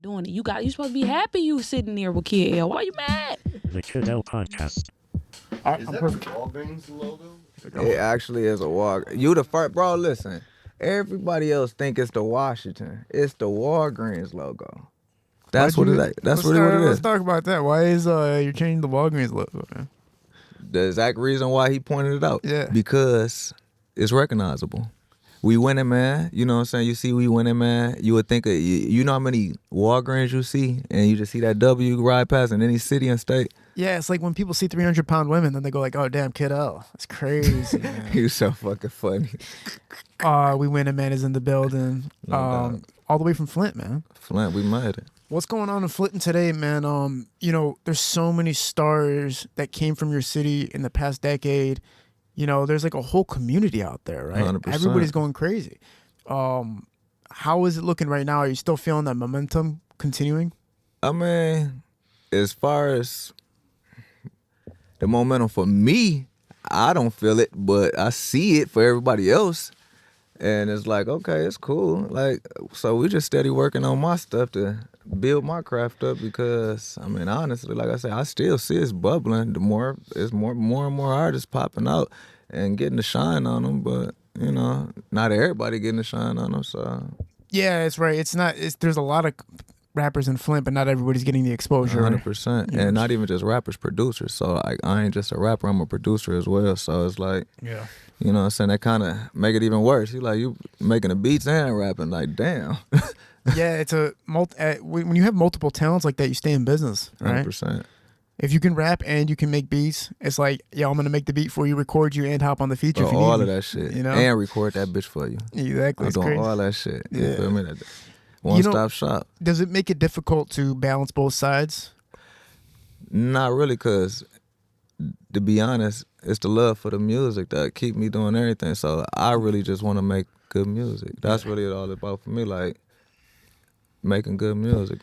doing it. You supposed to be happy you sitting there with Kid L. Why you mad? The Kid L Podcast. Is that the Walgreens logo? It actually is a walk. You the first, bro. Listen, everybody else think it's the Washington. It's the Walgreens logo. That's what it. That's really what it Let's is. talk about that. Why is you're changing the Walgreens logo, man? The exact reason why he pointed it out. Yeah. Because it's recognizable. We winning, man. You know what I'm saying? You see, we winning, man. You would think, you know how many Walgreens you see, and you just see that W ride past in any city and state. Yeah, it's like when people see 300-pound women, then they go like, "Oh, damn, Kid L." It's crazy, man. You so fucking funny. We Winning Man is in the building. No doubt. All the way from Flint, man. Flint, we made it. What's going on in Flint today, man? There's so many stars that came from your city in the past decade. There's like a whole community out there, right? 100%. Everybody's going crazy. How is it looking right now? Are you still feeling that momentum continuing? I mean, as far as the momentum for me, I don't feel it, but I see it for everybody else. And it's like, okay, it's cool. Like, so we just steady working on my stuff to build my craft up because, I mean, honestly, like I said, I still see it's bubbling. More and more artists popping out and getting the shine on them, but, not everybody getting the shine on them, so. Yeah, it's right. There's a lot of rappers in Flint, but not everybody's getting the exposure. 100%. And not even just rappers, producers. So like, I ain't just a rapper, I'm a producer as well. So it's like, yeah. You know what I'm saying? That kind of make it even worse. You making the beats and rapping, like, damn. Yeah, it's when you have multiple talents like that, you stay in business, right? 100%. If you can rap and you can make beats, it's like, yo, I'm going to make the beat for you, record you, and hop on the feature if you need all me. of that shit. You know? And record that bitch for you. Exactly. I'm doing all that shit. You Yeah. feel me? One-stop shop. Does it make it difficult to balance both sides? Not really, because to be honest, it's the love for the music that keep me doing everything. So I really just want to make good music. That's really all about for me, like making good music.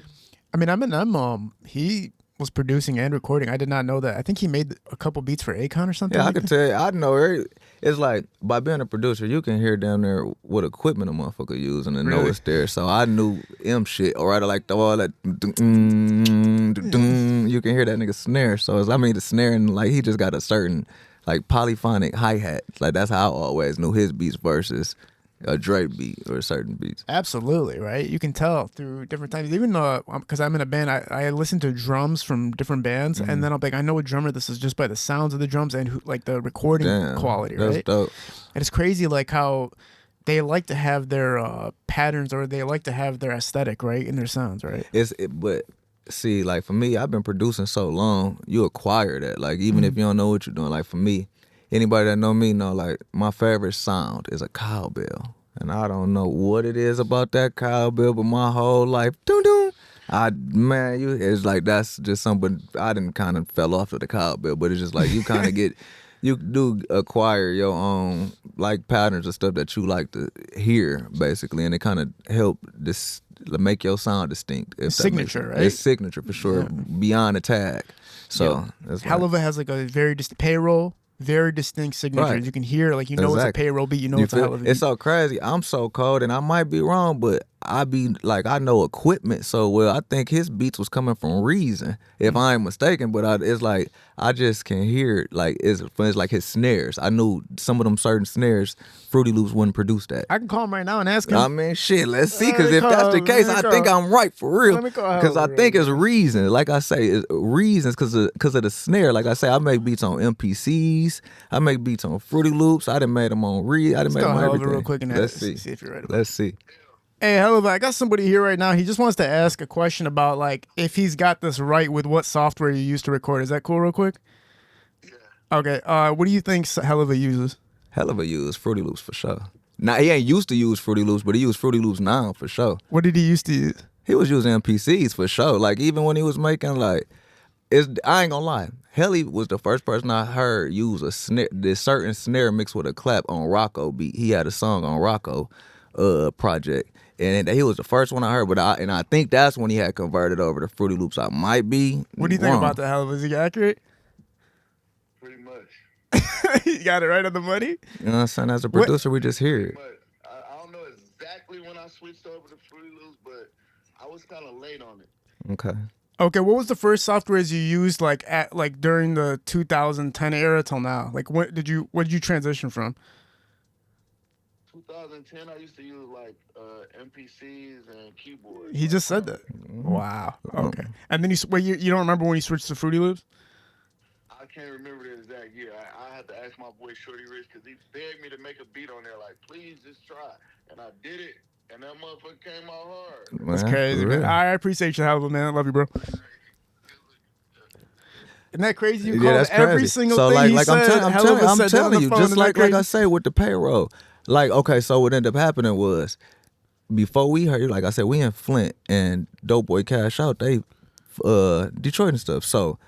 I mean, Eminem, he was producing and recording. I did not know that. I think he made a couple beats for Akon or something. Yeah, like I can that. tell you. I know. It's like by being a producer, you can hear down there what equipment a motherfucker using and know Really? it's there. So I knew M shit, or rather like all that. You can hear that nigga snare. So the snare and like he just got a certain like polyphonic hi hat. Like that's how I always knew his beats versus a Dre beat or certain beats. Absolutely, right? You can tell through different times. Even because I'm in a band, I listen to drums from different bands, and then I'm like, I know a drummer this is just by the sounds of the drums and like the recording quality, That's right? dope. And it's crazy, like how they like to have their patterns or they like to have their aesthetic, right, in their sounds, right? But see, like for me, I've been producing so long, you acquire that. Like even if you don't know what you're doing, like for me, anybody that know me know like my favorite sound is a cowbell. And I don't know what it is about that cowbell, but my whole life, doo-doo. It's like that's just something, I didn't kind of fell off of the cowbell, but it's just like you kind of you do acquire your own like patterns and stuff that you like to hear, basically, and it kind of help make your sound distinct. If that makes Signature, sense. right? It's signature for sure, beyond the tag. So it's like, Hellova has like a very payroll, very distinct signatures. Right. You can hear, like, it's a Exactly. payroll beat, it's a feel- Hellova beat. It's so crazy. I'm so cold, and I might be wrong, but I be like, I know equipment so well. I think his beats was coming from Reason, if I ain't mistaken. But it's like I just can hear it. Like it's like his snares. I knew some of them certain snares, Fruity Loops wouldn't produce that. I can call him right now and ask him. I mean, shit. Let's see, because Let me if that's the call- case, let me I think call- I'm right for real. Let me call Because I Hellova think real it's Reason. Like I say, it's Reasons because of the snare. Like I say, I make beats on MPCs. I make beats on Fruity Loops. I done made them on I done made them call on Hellova everything. real quick and Let's see see. if you're right about Let's see. Hey, Hellova, I got somebody here right now. He just wants to ask a question about, like, if he's got this right with what software you use to record. Is that cool real quick? Yeah. Okay. What do you think Hellova uses? Hell of a use Fruity Loops for sure. Now he ain't used to use Fruity Loops, but he used Fruity Loops now for sure. What did he used to use? He was using MPCs for sure. Like even when he was making I ain't gonna lie. Helly was the first person I heard use a snare, this certain snare mixed with a clap on Rocco beat. He had a song on Rocco project. And he was the first one I heard, but I think that's when he had converted over to Fruity Loops. I might be. What do you think wrong. about that, Hellova? Is he accurate? Pretty much. You got it right on the money? You know what I'm saying? As a producer, we just hear it. But I don't know exactly when I switched over to Fruity Loops, but I was kind of late on it. Okay. Okay, what was the first softwares you used like during the 2010 era till now? Like what did you transition from? 2010, I used to use like MPCs and keyboards. He just said that. Wow. Okay. And then you don't remember when you switched to Fruity Loops? I can't remember the exact year. I had to ask my boy Shorty Rich because he begged me to make a beat on there. Like, please just try. And I did it, and that motherfucker came out hard. That's Man, crazy, for man. real. I appreciate you, hell of a man. I love you, bro. Isn't that crazy? You Yeah, called that's every crazy. single So thing like, he like said. I'm hell of a said that on telling the you, phone. just Isn't that like I crazy? say with the payroll. Like, okay, so what ended up happening was before we heard, like I said, we in Flint and Dope Boy Cash Out, they Detroit and stuff. So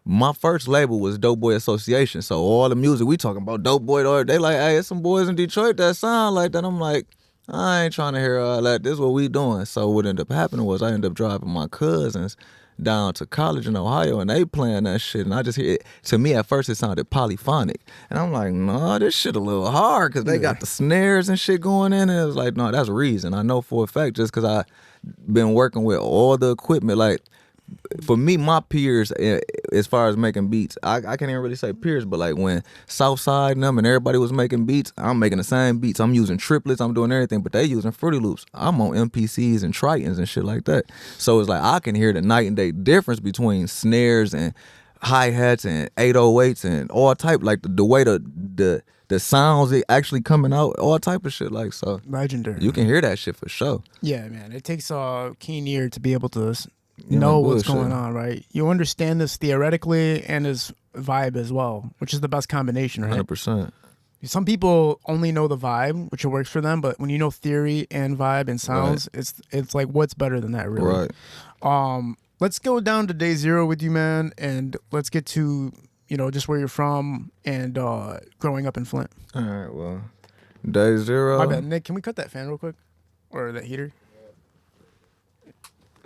my first label was Dope Boy Association. So all the music we talking about Dope Boy, they like, hey, it's some boys in Detroit that sound like that. I'm like, I ain't trying to hear all that. This is what we doing. So what ended up happening was I ended up driving my cousins down to college in Ohio and they playing that shit. And I just hear it. To me, at first, it sounded polyphonic. And I'm like, no, this shit a little hard because they got the snares and shit going in. And it was like, no, that's reason. I know for a fact just because I been working with all the equipment. Like, for me, my peers, as far as making beats, I can't even really say peers, but like when Southside and them and everybody was making beats, I'm making the same beats. I'm using triplets, I'm doing everything, but they using Fruity Loops. I'm on MPCs and Tritons and shit like that. So it's like I can hear the night and day difference between snares and hi-hats and 808s and all type, like the way the sounds it actually coming out, all type of shit. Like, so Legendary. you can hear that shit for sure. Yeah, man. It takes a keen ear to be able to Yeah, know man, what's bullshit. going on, right? You understand this theoretically and his vibe as well, which is the best combination, right? 100%. Some people only know the vibe, which works for them, but when you know theory and vibe and sounds, it's like what's better than that, really? Right. Let's go down to day zero with you, man, and let's get to just where you're from and growing up in Flint. All right, well, day zero. My bad, Nick. Can we cut that fan real quick, or that heater?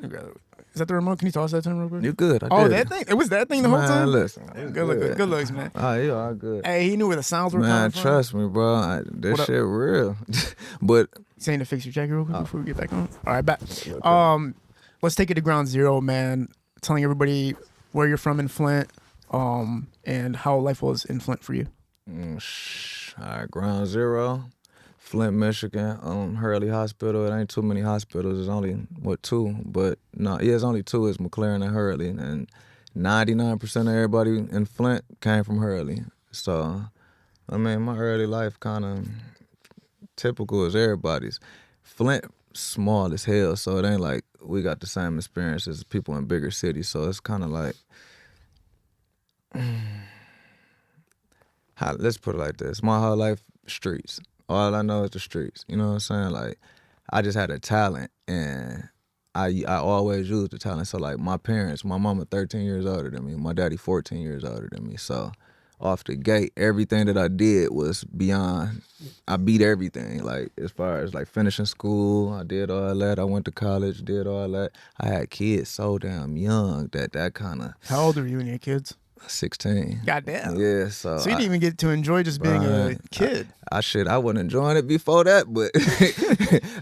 Is that the remote? Can you toss that to him real quick? You good? I Oh, did. that thing. It was that thing the whole Man, time. listen. Good looks, man. Oh, you all good. Hey, he knew where the sounds were Man, coming from. trust me, bro. This What up? shit real. But Saying to fix your jacket real quick before we get back on. All right, back. Okay. Let's take it to ground zero, man. Telling everybody where you're from in Flint, and how life was in Flint for you. all right, ground zero, Flint, Michigan. Hurley Hospital. It ain't too many hospitals. There's only two, but no, yeah, it's only two. It's McLaren and Hurley, and 99% of everybody in Flint came from Hurley. So, I mean, my early life kind of typical as everybody's. Flint small as hell, so it ain't like we got the same experience as people in bigger cities. So it's kind of like, let's put it like this. My whole life, streets. All I know is the streets. You know what I'm saying? Like, I just had a talent, and I always used the talent. So, like, my parents, my mama 13 years older than me. My daddy 14 years older than me. So, off the gate, everything that I did was beyond. I beat everything. Like, as far as, like, finishing school, I did all that. I went to college, did all that. I had kids so damn young that kind of... How old are you and your kids? 16. Goddamn. Yeah, so So you didn't even get to enjoy just being a kid. I wasn't enjoying it before that, but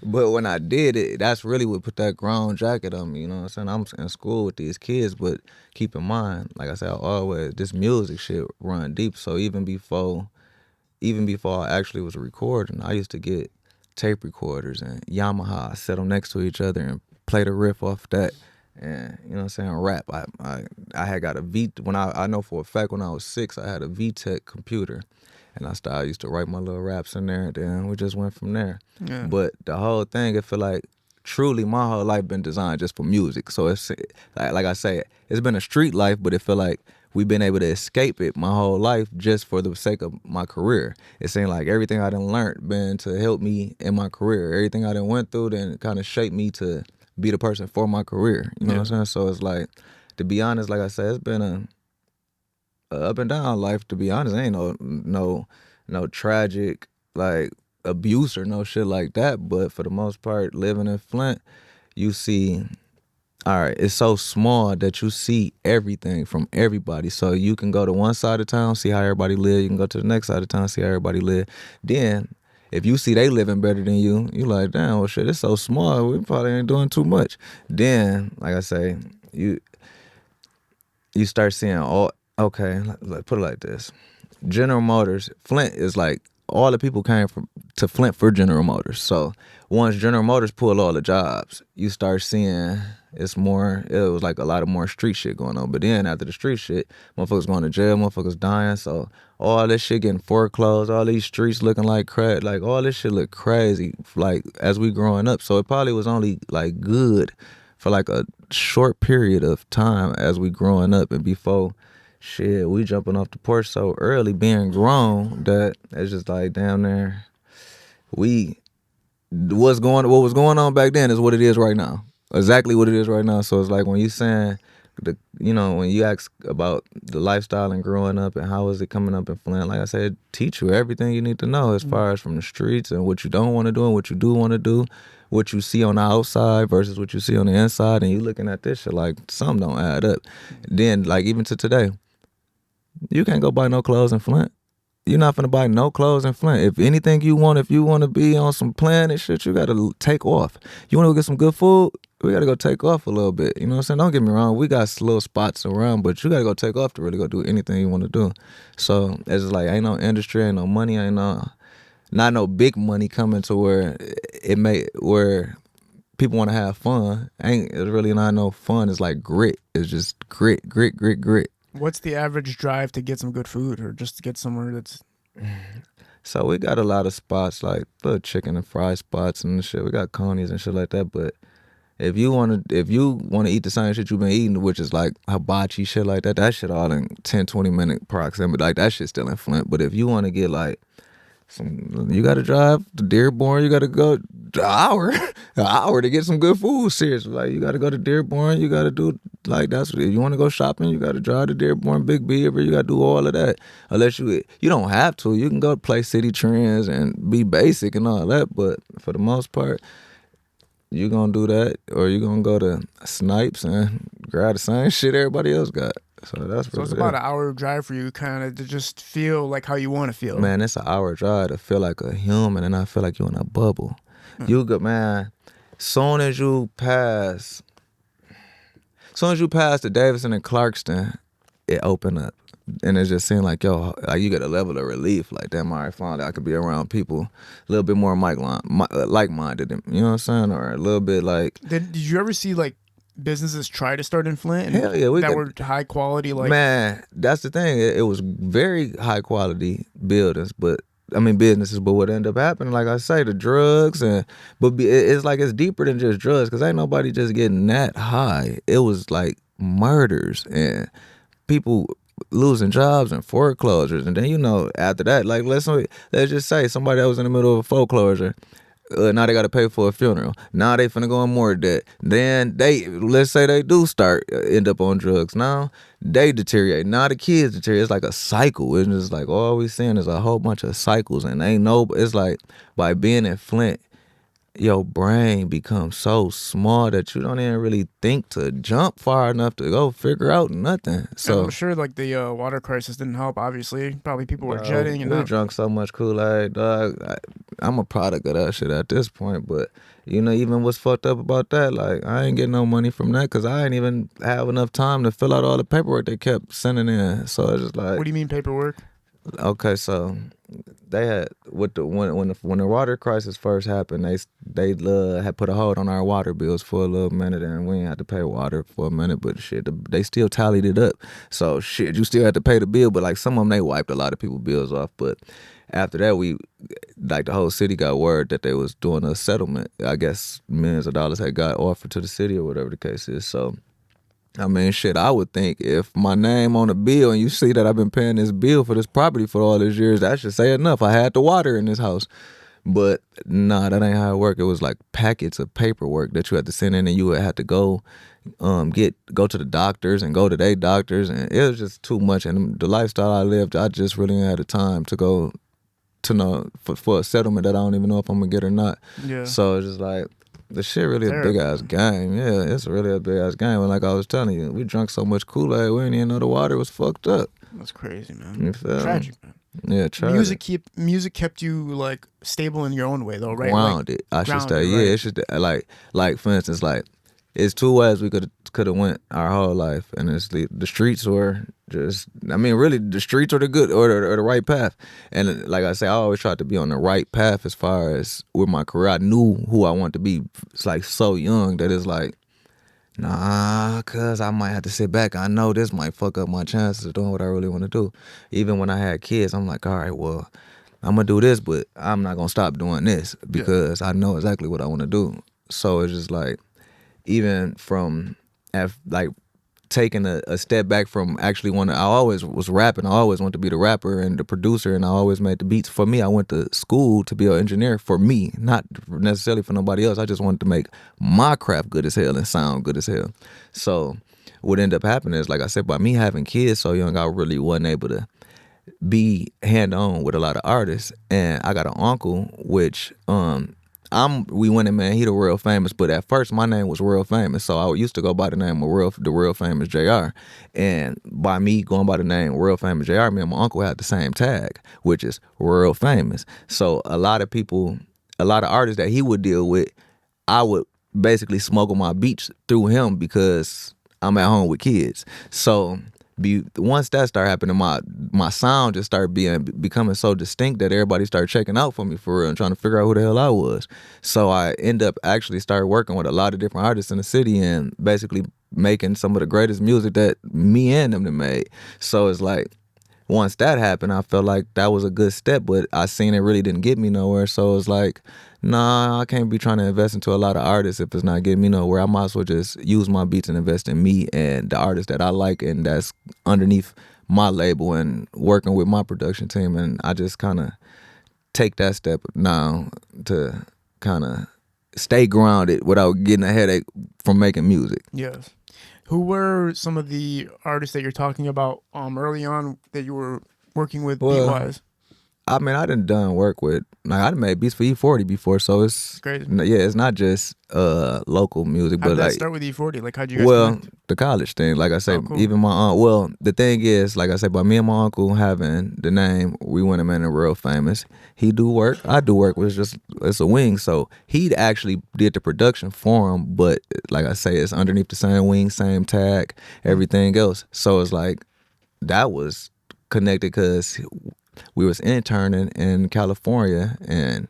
but when I did it, that's really what put that grown jacket on me. You know what I'm saying? I'm in school with these kids, but keep in mind, like I said, this music shit run deep. So even before I actually was recording, I used to get tape recorders and Yamaha, set them next to each other and play the riff off that. And you know what I'm saying, rap. I had got a when I know for a fact when I was 6, I had a VTech computer, and I used to write my little raps in there, and then we just went from there. Yeah. But the whole thing, I feel like truly my whole life been designed just for music. So it's like I say, it's been a street life, but it feel like we've been able to escape it my whole life just for the sake of my career. It seemed like everything I done learned been to help me in my career. Everything I done went through then kind of shaped me to be the person for my career. You know what I'm saying? So it's like, to be honest, like I said, it's been a up and down life, to be honest. Ain't no tragic, like, abuse or no shit like that. But for the most part, living in Flint, you see, all right, it's so small that you see everything from everybody. So you can go to one side of town, see how everybody live. You can go to the next side of town, see how everybody live. Then if you see they living better than you, you like, damn, well shit, it's so small, we probably ain't doing too much. Then, like I say, you start seeing okay, put it like this. General Motors, Flint is like, all the people came to Flint for General Motors. So once General Motors pulled all the jobs, you start seeing it was like a lot of more street shit going on. But then after the street shit, motherfuckers going to jail, motherfuckers dying. So all this shit getting foreclosed, all these streets looking like crap, like all this shit look crazy, like as we growing up. So it probably was only like good for like a short period of time as we growing up, and before shit, we jumping off the porch so early, being grown, that it's just like damn near what was going on back then is what it is right now. Exactly what it is right now. So it's like when you saying when you ask about the lifestyle and growing up and how is it coming up in Flint, like I said, teach you everything you need to know as far as from the streets and what you don't want to do and what you do want to do, what you see on the outside versus what you see on the inside, and you looking at this shit like something don't add up. Then like even to today, you can't go buy no clothes in Flint. You're not finna buy no clothes in Flint. If anything you want, if you want to be on some planet shit, you gotta take off. You want to go get some good food, we gotta go take off a little bit. You know what I'm saying? Don't get me wrong, we got little spots around, but you gotta go take off to really go do anything you want to do. So it's like ain't no industry, ain't no money, ain't not no big money coming to where where people want to have fun. It's really not no fun. It's like grit. It's just grit. What's the average drive to get some good food or just to get somewhere that's... So we got a lot of spots like the chicken and fry spots and shit. We got Coney's and shit like that. But if you wanna eat the same shit you've been eating, which is like hibachi shit like that, that shit all in 10-20 minute proximity. Like that shit still in Flint. But if you want to get like you got to drive to Dearborn. You got to go an hour to get some good food. Seriously, like you got to go to Dearborn. You got to do like if you want to go shopping, you got to drive to Dearborn, Big Beaver. You got to do all of that. Unless you don't have to. You can go play City Trends and be basic and all that. But for the most part, you gonna do that, or you gonna go to Snipes and grab the same shit everybody else got. So it's about an hour drive for you, kind of to just feel like how you want to feel. Man, it's an hour drive to feel like a human, and I feel like you're in a bubble. You go, man. Soon as you pass the Davidson and Clarkston, it open up, and it just seemed like you get a level of relief. Like damn, all right, finally I could be around people a little bit more like-minded. You know what I'm saying, or a little bit like. Did you ever see like businesses try to start in Flint? Hell yeah, were high quality. Like man, that's the thing. It was very high quality businesses, but what ended up happening, like I say, the drugs it's like it's deeper than just drugs, because ain't nobody just getting that high. It was like murders and people losing jobs and foreclosures, and then after that, like let's just say somebody that was in the middle of a foreclosure. Now they got to pay for a funeral. Now they finna go in more debt. Then let's say they do end up on drugs. Now they deteriorate. Now the kids deteriorate. It's like a cycle. It's just like all we seeing is a whole bunch of cycles, and it's like by being in Flint, your brain becomes so small that you don't even really think to jump far enough to go figure out nothing. So I'm sure like the water crisis didn't help, obviously. Probably people were jetting. And we drunk so much Kool-Aid, dog. I'm a product of that shit at this point. But, even what's fucked up about that, like, I ain't getting no money from that because I ain't even have enough time to fill out all the paperwork they kept sending in. So it's just like... What do you mean paperwork? Okay, so they had when the water crisis first happened, they had put a hold on our water bills for a little minute, and we ain't had to pay water for a minute. But shit, they still tallied it up. So shit, you still had to pay the bill. But like some of them, they wiped a lot of people's bills off. But after that, the whole city got word that they was doing a settlement. I guess millions of dollars had got offered to the city or whatever the case is. So. Shit, I would think if my name on a bill and you see that I've been paying this bill for this property for all these years, that should say enough. I had the water in this house. But nah, that ain't how it worked. It was like packets of paperwork that you had to send in, and you would have to go to the doctors and go to their doctors, and it was just too much. And the lifestyle I lived, I just really ain't had the time to go to know for a settlement that I don't even know if I'm gonna get or not. Yeah. So it's just like, the shit really a big-ass game. Yeah, it's really a big-ass game. And like I was telling you, we drank so much Kool-Aid, we didn't even know the water was fucked up. That's crazy, man. You feel Tragic, man. Yeah, try music kept you like stable in your own way though, right? grounded. I should say, grounded, yeah. right. It's just like for instance, like it's two ways we could have went our whole life, and it's the streets or just, I mean, really the streets or the good or the right path. And like I say, I always tried to be on the right path as far as with my career. I knew who I wanted to be. It's like so young that it's like, nah, cuz I might have to sit back. I know this might fuck up my chances of doing what I really want to do. Even when I had kids, I'm like, all right, well, I'm going to do this, but I'm not going to stop doing this because I know exactly what I want to do. So it's just like, even from like taking a step back from actually I always was rapping. I always wanted to be the rapper and the producer, and I always made the beats. For me, I went to school to be an engineer for me, not necessarily for nobody else. I just wanted to make my craft good as hell and sound good as hell. So what ended up happening is, like I said, by me having kids so young, I really wasn't able to be hand-on with a lot of artists. And I got an uncle, which I'm WeWinninMan. He the real famous, but at first my name was real famous, so I used to go by the name of the real famous JR. And by me going by the name real famous JR, me and my uncle had the same tag, which is real famous. So a lot of artists that he would deal with, I would basically smuggle my beats through him because I'm at home with kids. So once that started happening, my sound just started becoming so distinct that everybody started checking out for me for real and trying to figure out who the hell I was. So I end up actually started working with a lot of different artists in the city and basically making some of the greatest music that me and them made. So it's like, once that happened, I felt like that was a good step, but I seen it really didn't get me nowhere. So it's like, nah, I can't be trying to invest into a lot of artists if it's not getting me nowhere. I might as well just use my beats and invest in me and the artists that I like and that's underneath my label and working with my production team. And I just kind of take that step now to kind of stay grounded without getting a headache from making music. Yes. Who were some of the artists that you're talking about early on that you were working with beat-wise? I mean, I done work with, like, I done made beats for E40 before, so it's crazy. Yeah, it's not just local music, How'd but that like start with E40? Like, how'd you guys connect? The college thing, like I say, cool. even my aunt. Well, the thing is, like I say, by me and my uncle having the name WeWinninMan and real famous, he do work. I do work with it's a wing, so he actually did the production for him. But like I say, it's underneath the same wing, same tag, everything else. So it's like that was connected because we was interning in California and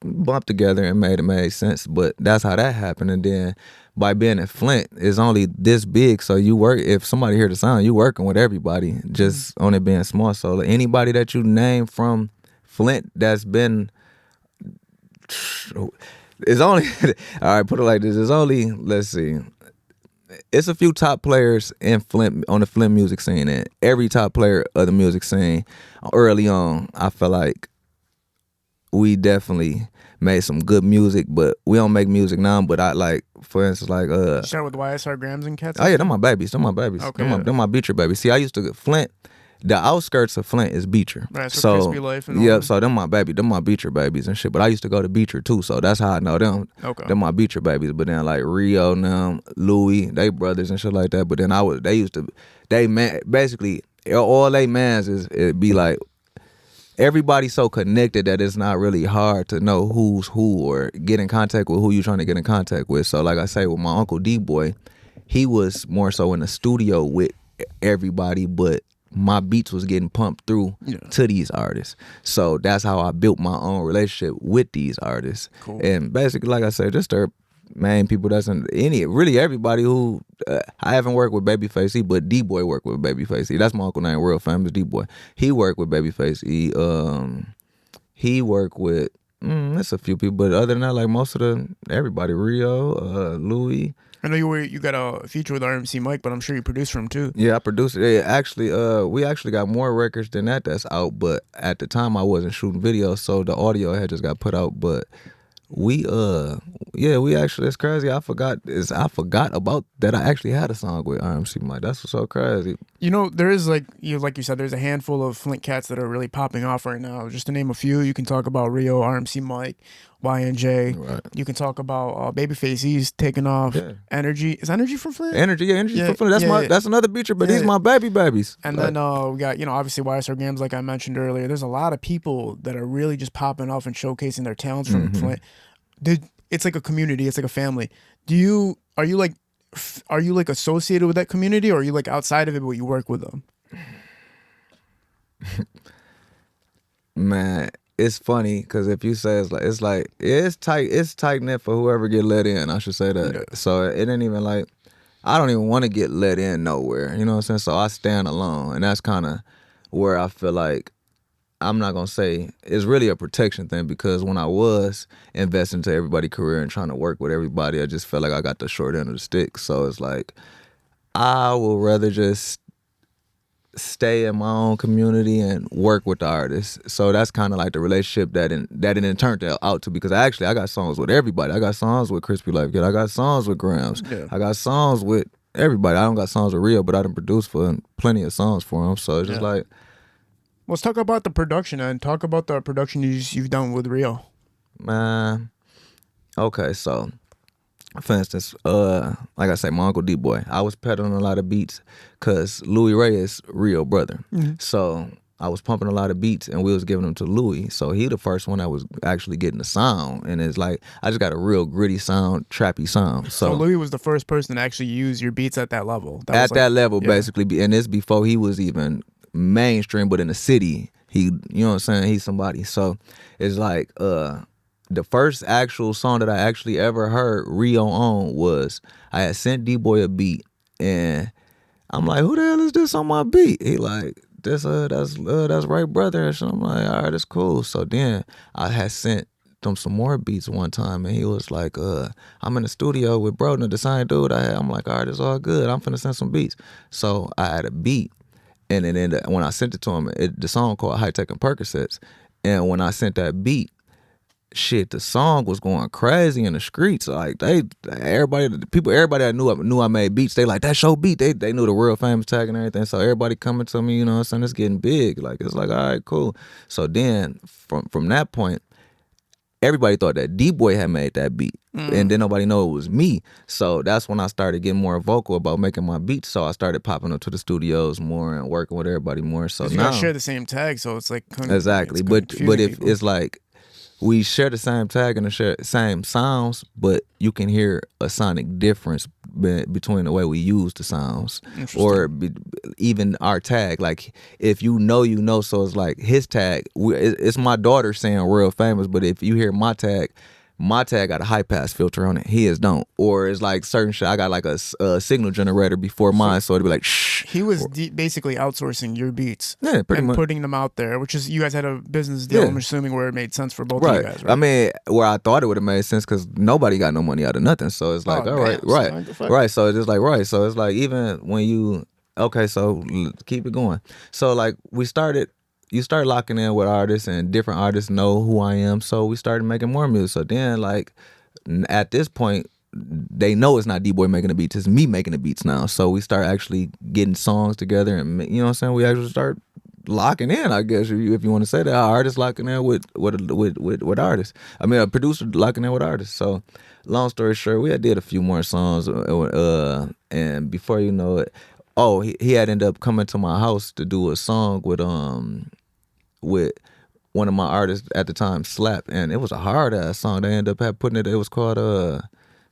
bumped together and it made sense. But that's how that happened. And then by being in Flint, it's only this big, so you work. If somebody hear the sound, you working with everybody, just on it being small. So anybody that you name from Flint that's been, it's only all right. Put it like this: it's only, let's see. It's a few top players in Flint on the Flint music scene, and every top player of the music scene early on, I feel like we definitely made some good music, but we don't make music now. But I like, for instance, like start with YSR Grams and Cats. Oh yeah, them my babies. Okay, them my Beecher babies. See, I used to Flint. The outskirts of Flint is Beecher. Right, so Crispy Life and all yeah, that. so them my Beecher babies and shit. But I used to go to Beecher too, so that's how I know them. Okay. Them my Beecher babies. But then like Rio and them, Louis, they brothers and shit like that. But then basically all they mans is it be like everybody's so connected that it's not really hard to know who's who or get in contact with who you're trying to get in contact with. So like I say, with my Uncle D-Boy, he was more so in the studio with everybody, but my beats was getting pumped through to these artists. So that's how I built my own relationship with these artists. Cool. And basically, like I said, just the main people that's in really everybody who, I haven't worked with Babyface E, but D-Boy worked with Babyface E. That's my uncle name, real famous D-Boy. He worked with Babyface E. He worked with, there's a few people, but other than that, like most of everybody, Rio, Louis. I know you got a feature with RMC Mike, but I'm sure you produced for him too. Yeah, I produced it. Actually, we actually got more records than that's out, but at the time I wasn't shooting videos, so the audio had just got put out. But we actually, it's crazy. I forgot about that. I actually had a song with RMC Mike. That's what's so crazy. You know, there is like you said, there's a handful of Flint cats that are really popping off right now. Just to name a few, you can talk about Rio, RMC Mike, YNJ. Right. You can talk about Babyface. He's taking off. Yeah. Energy. Is Energy from Flint? Energy Yeah, for Flint. That's yeah. that's another beacher, but Yeah. these my babies. And Like, then we got, obviously YSR Games, like I mentioned earlier. There's a lot of people that are really just popping off and showcasing their talents from Flint. It's like a community. It's like a family. Are you like associated with that community, or are you like outside of it, but you work with them? man, it's funny because if you say it's tight knit for whoever get let in. I should say that. Yeah. So it ain't even like I don't even want to get let in nowhere. You know what I'm saying? So I stand alone, and that's kind of where I feel like I'm not gonna say it's really a protection thing, because when I was investing into everybody's career and trying to work with everybody, I just felt like I got the short end of the stick. So it's like I would rather just stay in my own community and work with the artists. So that's kind of like the relationship that it in turned out to, because I got songs with everybody. I got songs with Crispy Life Kid. I got songs with Grams. Yeah. I got songs with everybody. I don't got songs with Rio, but I done produced for plenty of songs for him. So it's just like, Let's talk about the production and talk about the production you've done with Rio. man, okay, so for instance, like I say, my uncle D-Boy, I was peddling a lot of beats because Louis Ray is Rio brother. So I was pumping a lot of beats and we was giving them to Louis. So he the first one that was actually getting the sound. And it's like, I just got a real gritty sound, trappy sound. So Louis was the first person to actually use your beats at that level. That level, basically. And it's before he was even mainstream, but in the city, you know what I'm saying? He's somebody. So it's like, the first actual song that I actually ever heard Rio on was I had sent D-Boy a beat, and I'm like, who the hell is this on my beat? He like, that's right brother. And so I'm like, all right, that's cool. So then I had sent them some more beats one time, and he was like, I'm in the studio with Broden, the same dude I had. I'm like, all right, it's all good. I'm finna send some beats. So I had a beat, and then when I sent it to him, the song called High Tech and Percocets, and when I sent that beat, shit, the song was going crazy in the streets. Like everybody that knew I made beats, they like, that's your beat. They knew the Real Famous tag and everything. So everybody coming to me, you know what I'm saying? It's getting big. Like it's like, all right, cool. So then from that point, everybody thought that D-Boy had made that beat. And then nobody know it was me. So that's when I started getting more vocal about making my beats. So I started popping up to the studios more and working with everybody more. So you now guys share the same tag, so it's like exactly. But if it's like we share the same tag and the same sounds, but you can hear a sonic difference between the way we use the sounds, or even our tag. Like if you know, so it's like his tag. It's my daughter saying Real Famous, but if you hear my tag got a high pass filter on it. His don't. Or it's like certain shit. I got like a signal generator before mine, so it'd be like shh. He was basically outsourcing your beats. Yeah, pretty much. Putting them out there, which is, you guys had a business deal, I'm assuming, where it made sense for both of you guys, right? I mean, where I thought it would have made sense, because nobody got no money out of nothing. So it's like, right. So it's just like, right. So it's like, even when you, okay, so keep it going. So like you start locking in with artists, and different artists know who I am. So we started making more music. So then like at this point, they know it's not D-Boy making the beats, it's me making the beats now. So we start actually getting songs together, and you know what I'm saying? We actually start locking in, I guess, if you want to say that. Artists locking in with artists. I mean, a producer locking in with artists. So long story short, we did a few more songs, and before you know it, he had ended up coming to my house to do a song with one of my artists at the time, Slap, and it was a hard ass song. They ended up putting it was called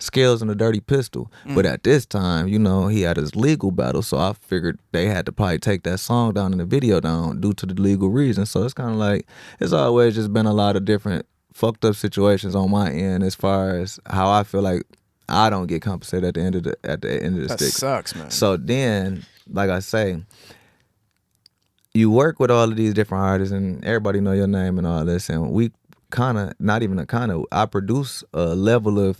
Scales and a Dirty Pistol. But at this time, you know, he had his legal battle, so I figured they had to probably take that song down and the video down due to the legal reasons. So it's kind of like, it's always just been a lot of different fucked up situations on my end, as far as how I feel like I don't get compensated at the end of the That stick. sucks, man. So then, like I say, you work with all of these different artists, and everybody know your name and all this, and we I produce a level of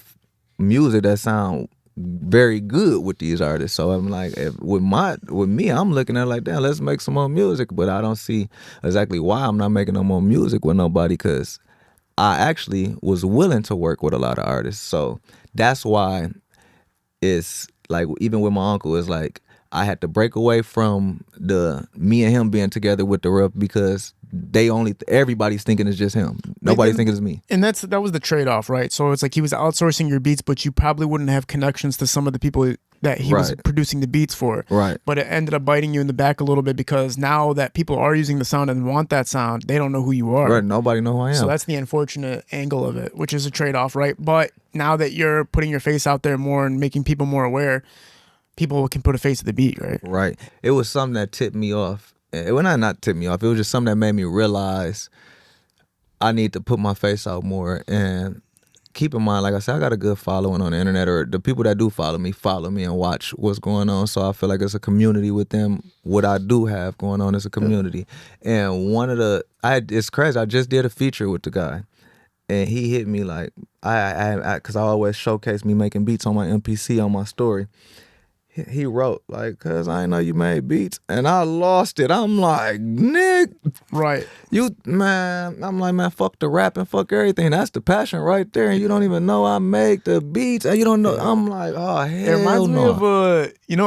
music that sound very good with these artists. So I'm like, with me, I'm looking at it like, damn, let's make some more music. But I don't see exactly why I'm not making no more music with nobody, because I actually was willing to work with a lot of artists. So that's why it's like, even with my uncle, it's like, I had to break away from the me and him being together with the rep because everybody's thinking it's just him. Nobody's thinking it's me. And that was the trade-off, right? So it's like he was outsourcing your beats, but you probably wouldn't have connections to some of the people that he was producing the beats for. Right. But it ended up biting you in the back a little bit because now that people are using the sound and want that sound, they don't know who you are. Right. Nobody know who I am. So that's the unfortunate angle of it, which is a trade-off, right? But now that you're putting your face out there more and making people more aware, people can put a face to the beat, right? Right. It was something that tipped me off. Well, not tipped me off. It was just something that made me realize I need to put my face out more. And keep in mind, like I said, I got a good following on the internet, or the people that do follow me and watch what's going on. So I feel like it's a community with them. What I do have going on is a community. And it's crazy. I just did a feature with the guy. And he hit me like, because I always showcase me making beats on my MPC on my story. He wrote like, "Cause I know you made beats," and I lost it. I'm like, "Nick, right? I'm like, man, fuck the rap and fuck everything. That's the passion right there. And you don't even know I make the beats. And you don't know." I'm like, "Oh hell no!" It reminds me of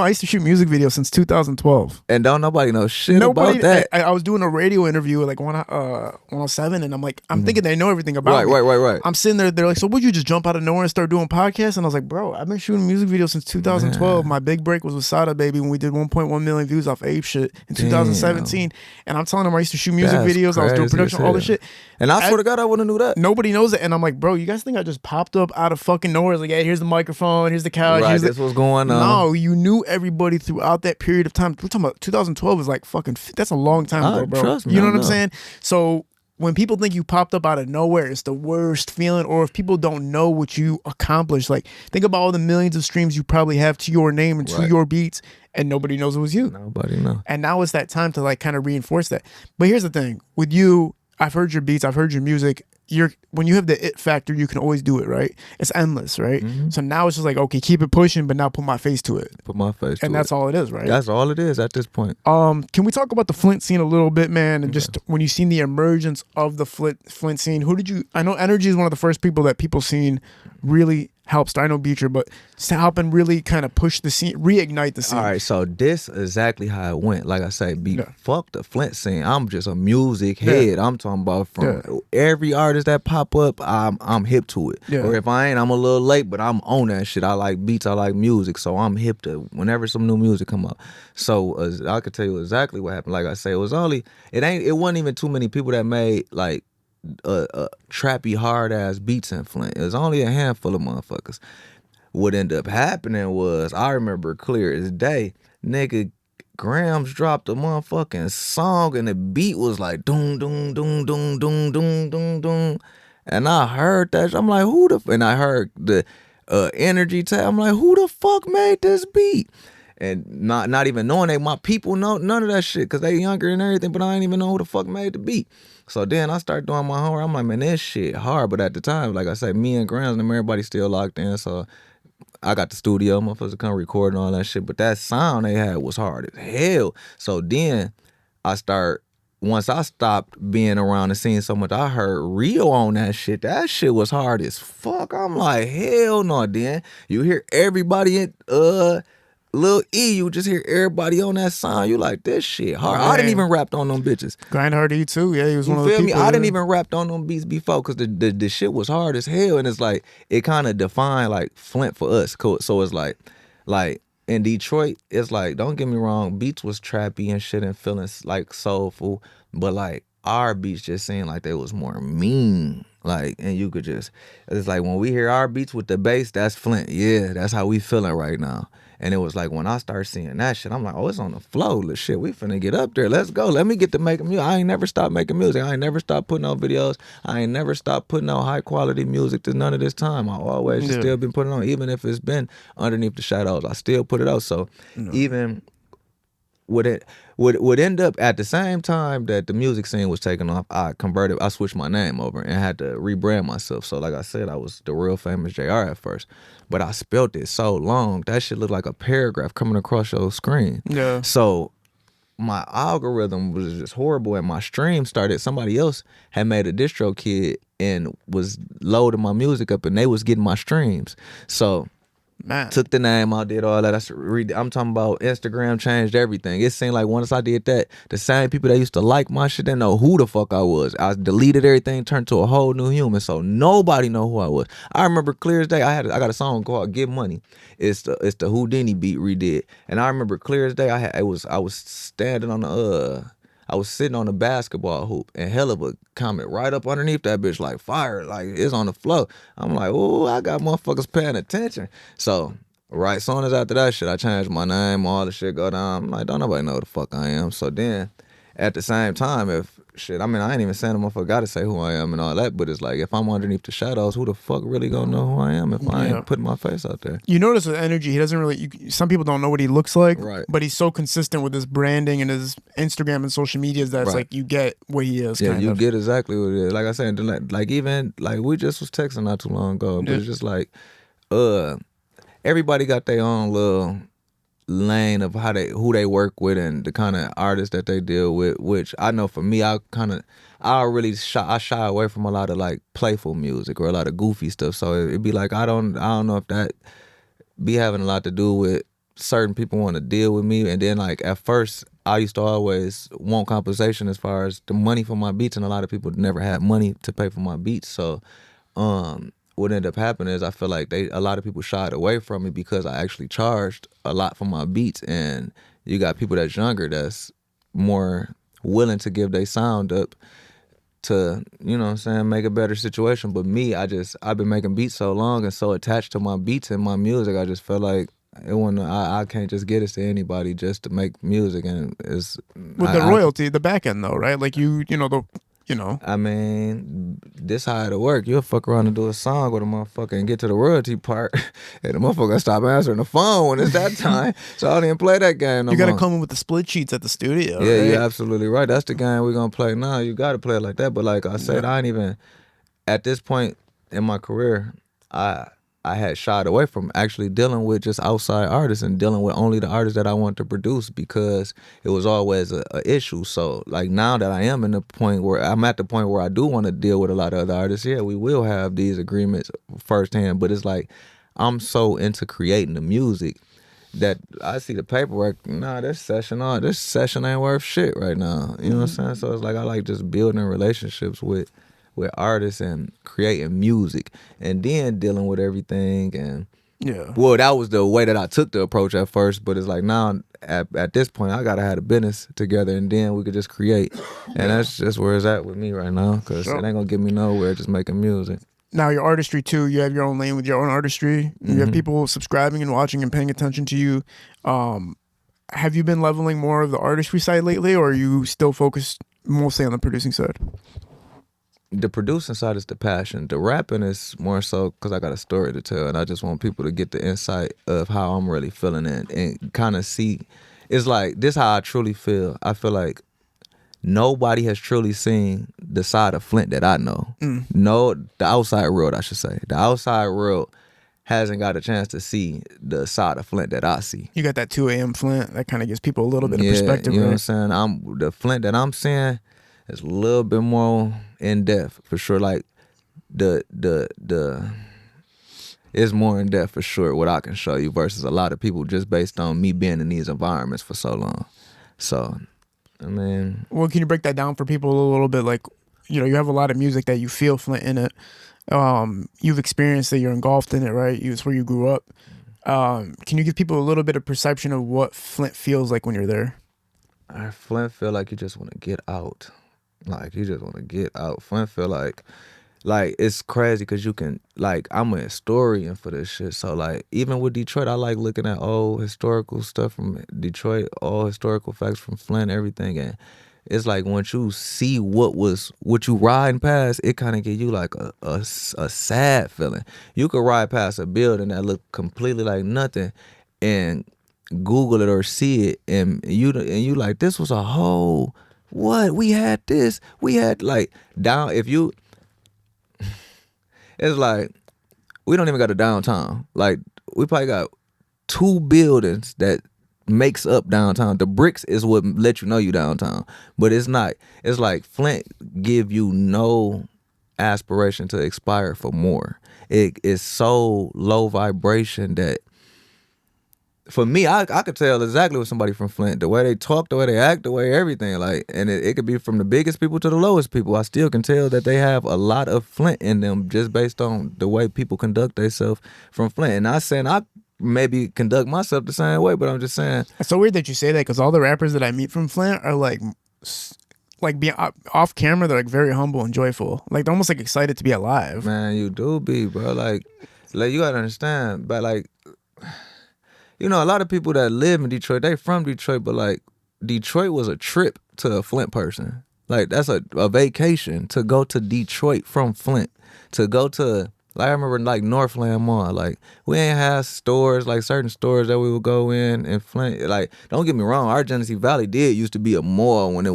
I used to shoot music videos since 2012, and don't nobody know shit about that. I was doing a radio interview with like 107, and I'm like, I'm thinking they know everything about me. Right. I'm sitting there. They're like, "So would you just jump out of nowhere and start doing podcasts?" And I was like, "Bro, I've been shooting music videos since 2012. My big break was with Sada Baby when we did 1.1 million views off Ape Shit in 2017." And I'm telling them I used to shoot music videos. I was doing production, all this shit. And I swear to God, I wouldn't have knew that. Nobody knows it. And I'm like, "Bro, you guys think I just popped up out of fucking nowhere? It's like, hey, here's the microphone, here's the couch. Right, this was going on." No, you knew everybody throughout that period of time. We're talking about 2012 is like fucking, that's a long time ago, bro. Trust me, you know what I'm saying? So when people think you popped up out of nowhere, it's the worst feeling. Or if people don't know what you accomplished, like think about all the millions of streams you probably have to your name and to your beats, and nobody knows it was you. Nobody knows. And now it's that time to like kind of reinforce that. But here's the thing with you, I've heard your beats, I've heard your music. When you have the it factor, you can always do it, right? It's endless, right? Mm-hmm. So now it's just like, okay, keep it pushing, but now put my face to it. Put my face to it. And that's all it is, right? That's all it is at this point. Can we talk about the Flint scene a little bit, man? And just when you seen the emergence of the Flint scene, I know Energy is one of the first people that people seen really helps. I know Beecher, but to help and really kind of push the scene, reignite the scene. All right, so this is exactly how it went. Like I say, fuck the Flint scene. I'm just a music head. I'm talking about from every artist that pop up, I'm hip to it. Yeah. Or if I ain't, I'm a little late, but I'm on that shit. I like beats, I like music, so I'm hip to whenever some new music come up. So I could tell you exactly what happened. Like I say, it wasn't even too many people that made like trappy hard ass beats in Flint. It was only a handful of motherfuckers. What ended up happening was, I remember clear as day, nigga Grams dropped a motherfucking song and the beat was like doom doom doom doom doom doom doom doom, and I heard that. I'm like, and I heard the Energy tag. I'm like, who the fuck made this beat? And not even knowing my people know none of that shit because they younger and everything, but I didn't even know who the fuck made the beat. So then I started doing my homework. I'm like, man, this shit hard. But at the time, like I said, me and Grams and everybody still locked in. So I got the studio, motherfuckers come record and all that shit. But that sound they had was hard as hell. So then once I stopped being around the scene so much, I heard Rio on that shit. That shit was hard as fuck. I'm like, hell no. Then you hear everybody in Lil E, you just hear everybody on that song. You like, this shit hard. Man. I didn't even rap on them bitches. Grind Hard E too. Yeah, he was one of the people. I didn't even rap on them beats before because the shit was hard as hell. And it's like, it kind of defined like Flint for us. So it's like in Detroit, it's like, don't get me wrong, beats was trappy and shit and feeling like soulful. But like our beats just seemed like they was more mean. Like, and you could just, it's like when we hear our beats with the bass, that's Flint. Yeah, that's how we feeling right now. And it was like when I started seeing that shit, I'm like, oh, it's on the flow. Shit, we finna get up there. Let's go. Let me get to making music. I ain't never stopped making music. I ain't never stopped putting out videos. I ain't never stopped putting out high quality music to none of this time. I always just still been putting on, even if it's been underneath the shadows. I still put it out. So even would end up at the same time that the music scene was taking off, I switched my name over and had to rebrand myself. So like I said, I was the real famous JR at first, but I spelt it so long that shit looked like a paragraph coming across your screen. Yeah. So my algorithm was just horrible, and my stream started. Somebody else had made a distro kit and was loading my music up, and they was getting my streams. So Man. Took the name, I did all that. I'm talking about Instagram changed everything. It seemed like once I did that, the same people that used to like my shit didn't know who the fuck I was. I deleted everything, turned to a whole new human, so nobody know who I was. I remember clear as day. I got a song called "Get Money." It's the Houdini beat redid, and I remember clear as day. I was standing on the I was sitting on the basketball hoop, and hell of a comment right up underneath that bitch, like fire, like it's on the floor. I'm like, oh, I got motherfuckers paying attention. So right soon as after that shit, I changed my name, all the shit go down. I'm like, don't nobody know who the fuck I am. So then at the same time, if shit, I mean, I ain't even saying the motherfucker gotta say who I am and all that, but it's like, if I'm underneath the shadows, who the fuck really gonna know who I am if I ain't putting my face out there? You notice with energy, he doesn't really, some people don't know what he looks like, Right. but he's so consistent with his branding and his Instagram and social medias that it's like you get what he is. Yeah, kind you of. get exactly what it is. Like I said, like even, like we just was texting not too long ago, but it's just like, everybody got their own little lane of who they work with and the kind of artists that they deal with, which I know for me, I shy away from a lot of like playful music or a lot of goofy stuff. So it'd be like, I don't know if that be having a lot to do with certain people want to deal with me. And then like at first I used to always want compensation as far as the money for my beats, and a lot of people never had money to pay for my beats. So what ended up happening is I feel like a lot of people shied away from me because I actually charged a lot for my beats, and you got people that's younger that's more willing to give their sound up to, you know what I'm saying, make a better situation. But me, I've been making beats so long and so attached to my beats and my music, I just felt like I can't just get this to anybody just to make music. And it's With the royalty, the back end though, right? Like I mean, this how it'll work. You'll fuck around and do a song with a motherfucker and get to the royalty part, and the motherfucker stop answering the phone when it's that time. So I don't even play that game no more. You gotta come in with the split sheets at the studio. Yeah, right? you're absolutely right. That's the game we're gonna play now. You gotta play it like that. But like I said, I ain't even at this point in my career, I had shied away from actually dealing with just outside artists and dealing with only the artists that I want to produce, because it was always a issue. So like now that I am at the point where I do want to deal with a lot of other artists, yeah, we will have these agreements firsthand. But it's like I'm so into creating the music that I see the paperwork. Nah, this session ain't worth shit right now. You know what I'm saying? So it's like I like just building relationships with artists and creating music and then dealing with everything. And well, that was the way that I took the approach at first, but it's like now at this point I gotta have the business together and then we could just create. And that's just where it's at with me right now, because it ain't gonna get me nowhere just making music. Now your artistry too, you have your own lane with your own artistry. You have people subscribing and watching and paying attention to you. Have you been leveling more of the artistry side lately, or are you still focused mostly on the producing side? The producing side is the passion. The rapping is more so because I got a story to tell, and I just want people to get the insight of how I'm really feeling and kind of see. It's like, this how I truly feel. I feel like nobody has truly seen the side of Flint that I know. No, the outside world, I should say. The outside world hasn't got a chance to see the side of Flint that I see. You got that 2 a.m. Flint. That kind of gives people a little bit of perspective, you know right? what I'm saying? The Flint that I'm seeing is a little bit more in depth for sure. Like the it's more in depth for sure what I can show you versus a lot of people just based on me being in these environments for so long. So I mean, well, can you break that down for people a little bit? Like, you have a lot of music that you feel Flint in it. You've experienced it, you're engulfed in it, right? It's where you grew up. Can you give people a little bit of perception of what Flint feels like when you're there? Flint feel like you just want to get out. Like, you just want to get out. Flint feel like it's crazy because you can, like, I'm a historian for this shit. So, like, even with Detroit, I like looking at old historical stuff from Detroit, all historical facts from Flint, everything. And it's like once you see what you riding past, it kind of give you like a sad feeling. You could ride past a building that look completely like nothing and Google it or see it, and you like, this was a whole, what, we had this, we had like down, if you, it's like, we don't even got a downtown. Like, we probably got 2 buildings that makes up downtown. The bricks is what let you know you downtown, but it's not. It's like Flint give you no aspiration to aspire for more. It is so low vibration that for me, I could tell exactly what somebody from Flint, the way they talk, the way they act, the way everything, like, and it could be from the biggest people to the lowest people. I still can tell that they have a lot of Flint in them just based on the way people conduct themselves from Flint. And not saying I maybe conduct myself the same way, but I'm just saying. It's so weird that you say that because all the rappers that I meet from Flint are like being off camera, they're like very humble and joyful. Like they're almost like excited to be alive. Man, you do be, bro. Like you gotta understand, but like, you know, a lot of people that live in Detroit, they from Detroit, but like Detroit was a trip to a Flint person. Like that's a vacation to go to Detroit from Flint. To go to, like I remember like Northland Mall. Like we ain't have stores, like certain stores that we would go in Flint. Like don't get me wrong, our Genesee Valley did used to be a mall when we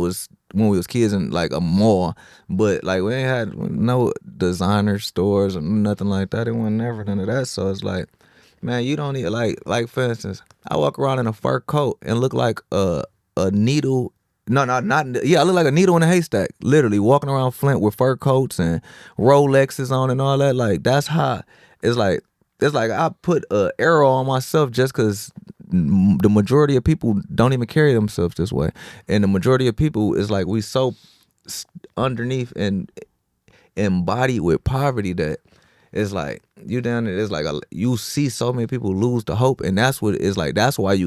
was kids in like a mall. But like we ain't had no designer stores or nothing like that. It wasn't never none of that. So it's like, man, you don't need like for instance, I walk around in a fur coat and look like a needle. No, not yeah, I look like a needle in a haystack. Literally walking around Flint with fur coats and Rolexes on and all that. Like that's how it's like I put a arrow on myself just because the majority of people don't even carry themselves this way, and the majority of people is like we so underneath and embodied with poverty that it's like you down there. It's like you see so many people lose the hope, and that's what it's like. That's why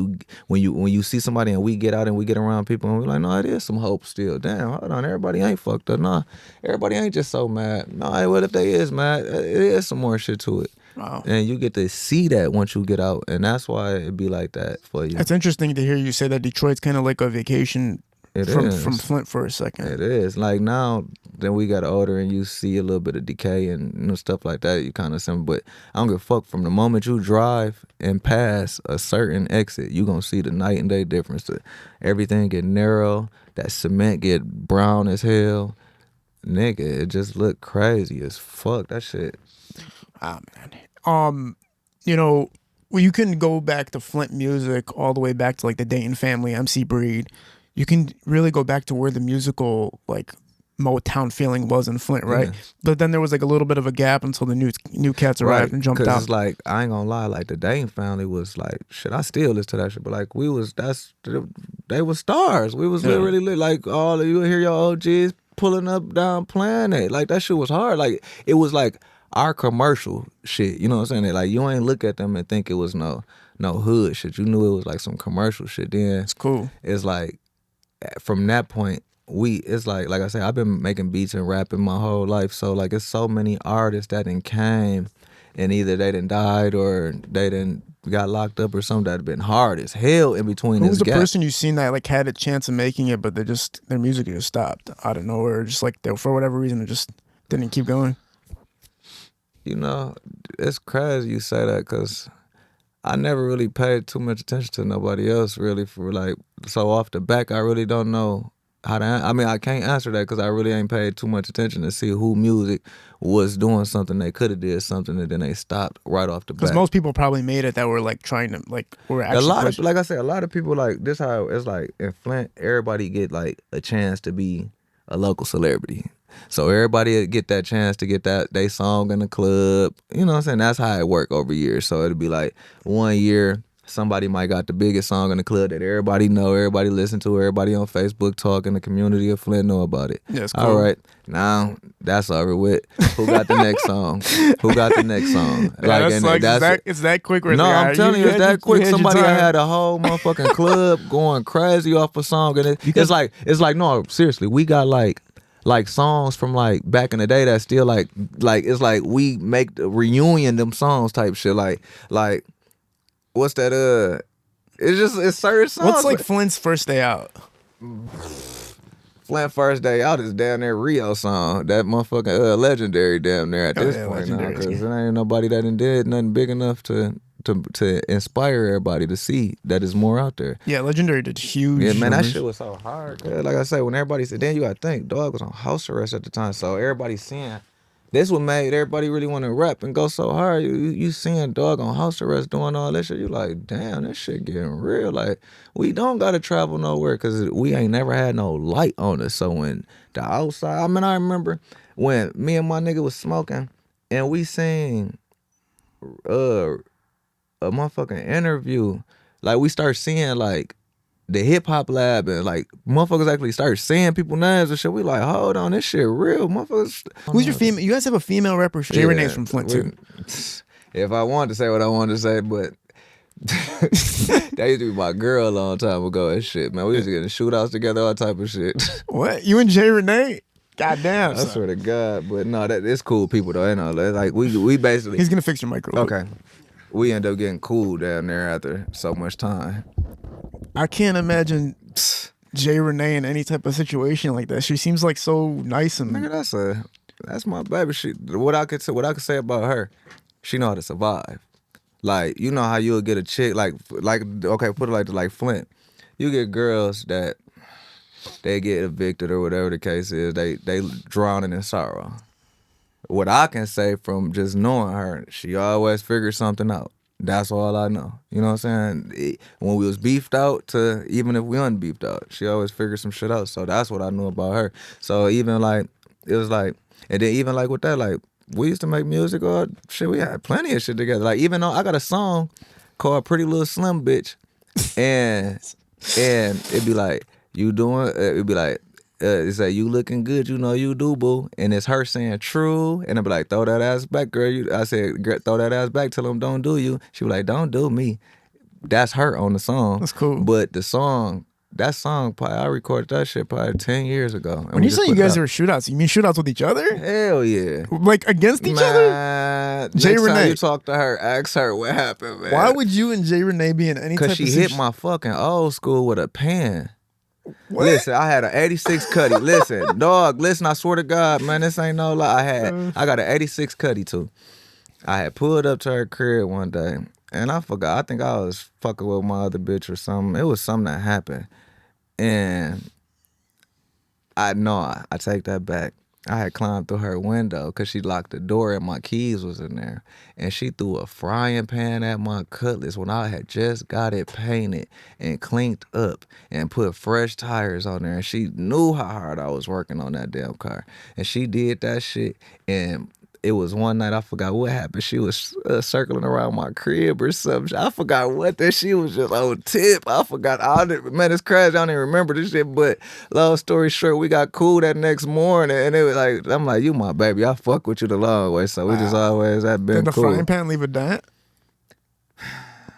when you see somebody and we get out and we get around people and we're like, no, it is some hope still. Damn, hold on, everybody ain't fucked up. Nah, everybody ain't just so mad. No, what if they is mad? It is some more shit to it. Wow. And you get to see that once you get out, and that's why it be like that for you. It's interesting to hear you say that Detroit's kind of like a vacation from Flint for a second. It is. Like now, then we got older and you see a little bit of decay and stuff like that. You kind of simple, but I don't give a fuck. From the moment you drive and pass a certain exit, you gonna see the night and day difference. Everything get narrow. That cement get brown as hell. Nigga, it just look crazy as fuck. That shit. Ah, man. You know, well, you can go back to Flint music all the way back to like the Dayton Family, MC Breed. You can really go back to where the musical like Motown feeling was in Flint, right? Yeah. But then there was like a little bit of a gap until the new cats arrived and jumped out. It's like I ain't gonna lie, like the Dayton Family was like shit. I still listen to that shit, but like they was stars. We was literally like all you hear your OGs pulling up down Planet. Like that shit was hard. Like it was like our commercial shit. You know what I'm saying? Like you ain't look at them and think it was no hood shit. You knew it was like some commercial shit. Then it's cool. It's like from that point, it's like I said, I've been making beats and rapping my whole life. So like it's so many artists that done came and either they done died or they done got locked up or something that had been hard as hell in between. Who was the gap. person you seen that like had a chance of making it, but their music just stopped out of nowhere, just like they, for whatever reason, it just didn't keep going? You know, it's crazy you say that because I never really paid too much attention to nobody else really for like, so off the back, I really don't know how to, I mean, I can't answer that because I really ain't paid too much attention to see who music was doing something they could have did something and then they stopped right off the back. Because most people probably made it that were like trying to, like, were actually like I said, a lot of people like, this how it's like in Flint, everybody get like a chance to be a local celebrity. So everybody get that chance to get that they song in the club. You know what I'm saying? That's how it work over years. So it'll be like 1 year, somebody might got the biggest song in the club that everybody know, everybody listen to, everybody on Facebook talking, the community of Flint know about it. Yeah, it's cool. All right, now that's over with. Who got the next song? Who got the next song? It's that quick. Where no, like, I'm telling you, it's that quick. Somebody had a whole motherfucking club going crazy off a song, and it's like no, seriously, we got like songs from like back in the day that still like it's like we make the reunion them songs type shit like what's that it's certain songs. What's like Flint's First Day Out? Flint First Day Out is down there Rio song. That motherfucking legendary damn there at this point now because there ain't nobody that did nothing big enough to inspire everybody to see that there's more out there. Yeah, Legendary did huge. Yeah, man, that shit was so hard. Like I said, when everybody said, then you gotta think, dog was on house arrest at the time. So everybody seeing, this what made everybody really want to rap and go so hard. You seeing dog on house arrest doing all that shit, you like, damn, this shit getting real. Like, we don't gotta travel nowhere because we ain't never had no light on us. So when the outside, I mean, I remember when me and my nigga was smoking and we seen, a motherfucking interview like we start seeing like the hip hop lab and like motherfuckers actually start saying people names and shit. We like, hold on, this shit real, motherfuckers. Who's your female? You guys have a female rapper. Jay Renee's from Flint too. If I wanted to say what I wanted to say, but that used to be my girl a long time ago and shit, man. We used to get in shootouts together, all type of shit. What? You and Jay Renee? Goddamn. I swear to God, but no, that it's cool people though. You know, like we basically. He's gonna fix your mic real quick. Okay. We end up getting cool down there after so much time. I can't imagine Jay Renee in any type of situation like that. She seems like so nice and. Nigga, that's my baby. What I could say about her, she know how to survive. Like, you know how you'll get a chick like okay, put it like Flint. You get girls that they get evicted or whatever the case is, they drowning in sorrow. What I can say from just knowing her, she always figures something out. That's all I know. You know what I'm saying? When we was beefed out to even if we unbeefed out, she always figured some shit out. So that's what I knew about her. So even like, it was like, and then even like with that, like, we used to make music or shit. We had plenty of shit together. Like even though I got a song called "Pretty Little Slim Bitch," and it'd be like it'd be like it's like you looking good, you know you do, boo. And it's her saying true, and I'd be like throw that ass back, girl. I said throw that ass back, tell them don't do you. She be like don't do me. That's her on the song. That's cool. But that song, probably, I recorded that shit probably 10 years ago. When you say you guys are shootouts, you mean shootouts with each other? Hell yeah. Like against each other? Jay Next Renee. time you talk to her, ask her what happened, man. Why would you and Jay Renee be in any type of Because she hit my fucking old school with a pen. What? Listen, I had an 86 Cuddy. Listen, dog, I swear to God, man, this ain't no lie. I got an 86 Cuddy too. I had pulled up to her crib one day, and I forgot. I think I was fucking with my other bitch or something. It was something that happened. And I take that back. I had climbed through her window because she locked the door and my keys was in there. And she threw a frying pan at my Cutlass when I had just got it painted and cleaned up and put fresh tires on there. And she knew how hard I was working on that damn car. And she did that shit. And it was one night, I forgot what happened. She was circling around my crib or something. I forgot what that she was just on tip. I forgot. Man, it's crazy. I don't even remember this shit. But long story short, we got cool that next morning. And it was like, I'm like, you my baby. I fuck with you the long way. So we just always have been cool. Did the frying pan leave a dent?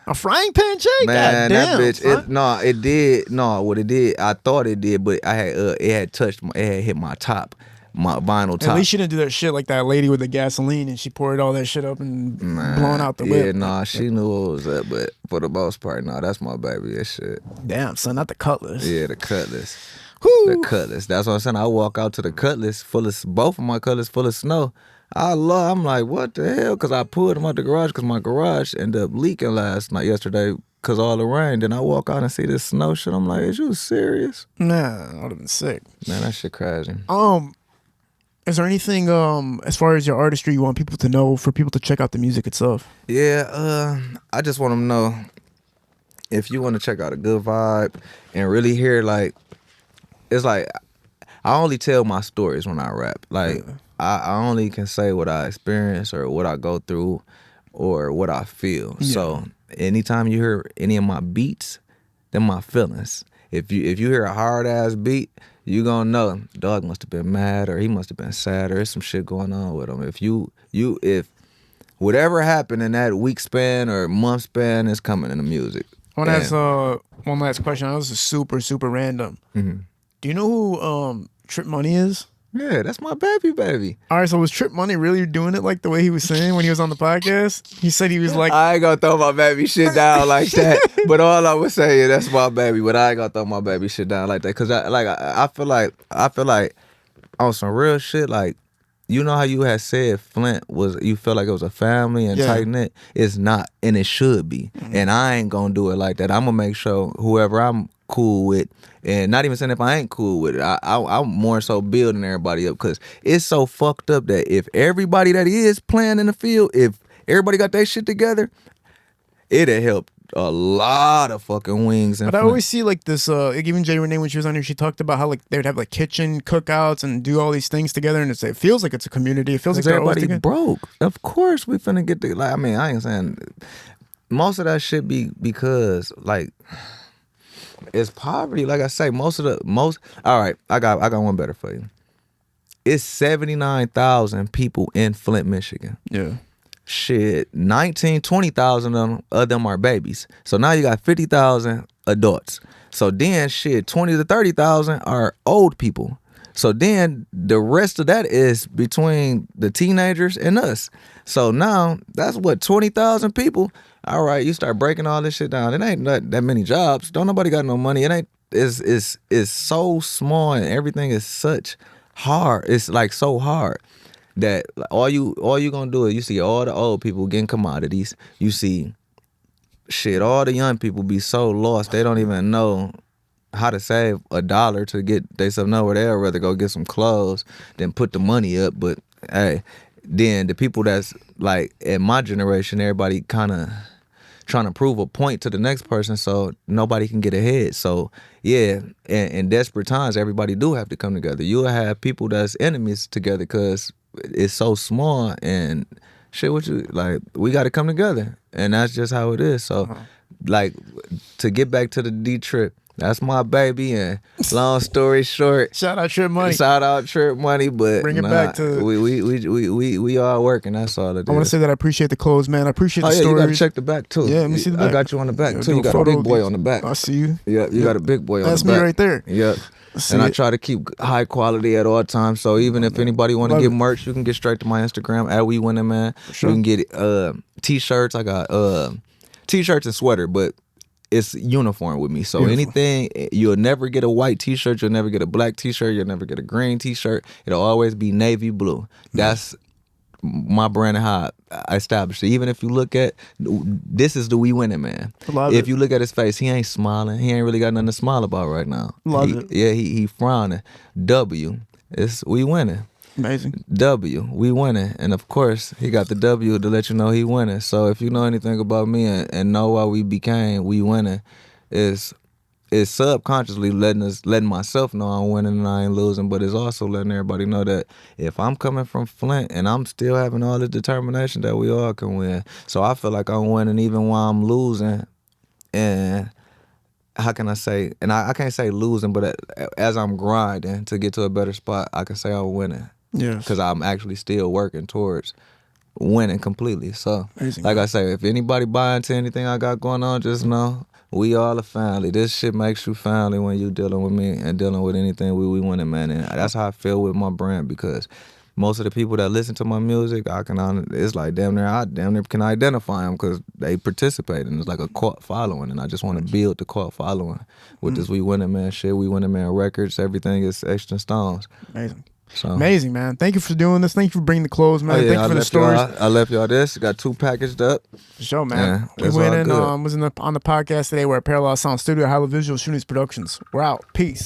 A frying pan, Jay? Man, goddamn, that bitch. It did. No, what it did, I thought it did, but I had it had hit my top. My vinyl top. At least she didn't do that shit like that lady with the gasoline and she poured all that shit up and blown out the whip. Yeah, she knew what was up, but for the most part, that's my baby. That shit. Damn, son, not the Cutlass. Yeah, the Cutlass. Whew. The Cutlass. That's what I'm saying. I walk out to the Cutlass both of my Cutlass full of snow. I'm like, what the hell? Because I pulled them out the garage because my garage ended up leaking yesterday because all the rain. Then I walk out and see this snow shit. I'm like, is you serious? Nah, I would have been sick. Man, that shit crazy. Is there anything as far as your artistry you want people to know for people to check out the music itself? Yeah, I just want them to know if you want to check out a good vibe and really hear it's like I only tell my stories when I rap. Like I only can say what I experience or what I go through or what I feel. Yeah. So anytime you hear any of my beats, they're my feelings. If you hear a hard ass beat, you gonna know dog must have been mad or he must have been sad or there's some shit going on with him. If whatever happened in that week span or month span is coming in the music. I want to ask one last question. This is super, super random. Mm-hmm. Do you know who Trip Money is? Yeah, that's my baby. All right, so was Trip Money really doing it like the way he was saying when he was on the podcast? He said he was like... I ain't gonna throw my baby shit down like that. But all I was saying, that's my baby. But I ain't gonna throw my baby shit down like that. Because I feel like on some real shit, like, you know how you had said Flint you felt like it was a family and tight-knit? It's not, and it should be. Mm-hmm. And I ain't gonna do it like that. I'm gonna make sure whoever I'm cool with, and not even saying if I ain't cool with it, I'm more so building everybody up because it's so fucked up that if everybody that is playing in the field, if everybody got their shit together, it'll help a lot of fucking wings. But I always see like this, even Jay Renee when she was on here, she talked about how like they would have like kitchen cookouts and do all these things together, and it feels like it's a community. It feels like everybody broke. Of course we finna get the I ain't saying most of that shit be because like it's poverty. Like I say, all right, I got one better for you. It's 79,000 people in Flint, Michigan. Yeah. Shit, 20,000 of them are babies. So now you got 50,000 adults. So then shit, 20 to 30,000 are old people. So then the rest of that is between the teenagers and us. So now that's what, 20,000 people. All right, you start breaking all this shit down. It ain't not that many jobs. Don't nobody got no money. It ain't. It's so small and everything is such hard. It's like so hard that all you gonna do is you see all the old people getting commodities. You see shit, all the young people be so lost they don't even know how to save $1 to get they stuff nowhere. They'd rather go get some clothes than put the money up. But hey, then the people that's like in my generation, everybody kind of trying to prove a point to the next person so nobody can get ahead. So yeah, in desperate times, everybody do have to come together. You'll have people that's enemies together because it's so small and shit. What you like? We got to come together, and that's just how it is. So, like, to get back to the D trip, that's my baby. And long story short, Shout out Trip Money. shout out Trip Money, but Bring it back to- we all working. That's all it is. I want to say that I appreciate the clothes, man. I appreciate Oh the yeah, stories. you gotta check the back too. Yeah, let me see the I back. got you on the back Yeah, too. do You a got a photo big of boy these. on the back. I see you. Yeah, you got a big boy on That's the me back. right there. Yep. See And I it. try to keep high quality at all times. So even if anybody want to Love get it. merch, you can get straight to my Instagram at WeWinninMan. Sure. You can get t-shirts. I got t-shirts and sweater, but it's uniform with me. So Beautiful. anything, you'll never get a white t-shirt. You'll never get a black t-shirt. You'll never get a green t-shirt. It'll always be navy blue. That's my brand and how I established it. Even if you look at, this is the We Winning Man. Love If it. you look at his face, he ain't smiling. He ain't really got nothing to smile about right now. Love He- it. Yeah, he frowning. W, it's we winning. Amazing. W, we winning. And of course, he got the W to let you know he winning. So if you know anything about me and know why we became we winning, is subconsciously letting myself know I'm winning and I ain't losing, but it's also letting everybody know that if I'm coming from Flint and I'm still having all the determination that we all can win. So I feel like I'm winning even while I'm losing. And how can I say, and I can't say losing, but as I'm grinding to get to a better spot, I can say I'm winning. Yeah. Because I'm actually still working towards winning completely. So, Amazing. like I say, if anybody buy into anything I got going on, just know we all a family. This shit makes you family when you dealing with me and dealing with anything we winning, man. And that's how I feel with my brand, because most of the people that listen to my music, it's like damn near can identify them because they participate, and it's like a cult following. And I just want to build the cult following with this We Winning Man shit. We Winning Man records, everything is extra stones. Amazing. So. Amazing, man. Thank you for doing this. Thank you for bringing the clothes, man. Oh, yeah, Thank you for the stories. I left y'all this. Got 2 packaged up. For sure, man. Yeah, We it's all went in, good. was on the podcast today. We're at Parallel Sound Studio, Hella Visual Shootings Productions. We're out. Peace.